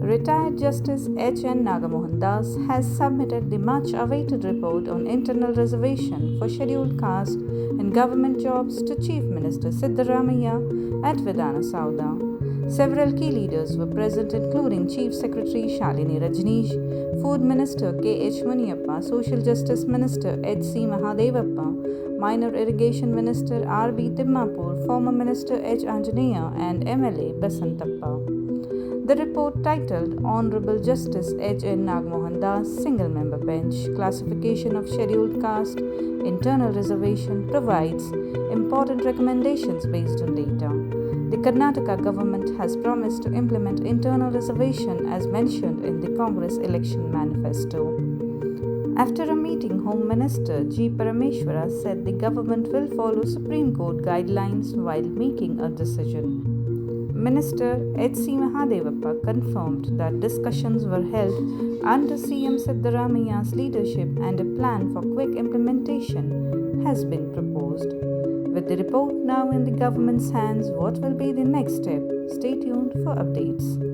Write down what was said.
Retired Justice H.N. Nagamohan Das has submitted the much-awaited report on internal reservation for scheduled caste in government jobs to Chief Minister Siddaramaiah at Vidhana Sauda. Several key leaders were present, including Chief Secretary Shalini Rajneesh, Food Minister K.H. Muniyappa, Social Justice Minister H.C. Mahadevappa, Minor Irrigation Minister R.B. Timmapur, former Minister H. Anjaneya, and MLA Basantappa. The report, titled Honorable Justice H.N. Nagamohan Das, Single Member Bench, Classification of Scheduled Caste, Internal Reservation, provides important recommendations based on data. The Karnataka government has promised to implement internal reservation as mentioned in the Congress election manifesto. After a meeting, Home Minister G. Parameshwara said the government will follow Supreme Court guidelines while making a decision. Minister H.C. Mahadevappa confirmed that discussions were held under CM Siddaramaiah's leadership and a plan for quick implementation has been proposed. With the report now in the government's hands, what will be the next step? Stay tuned for updates.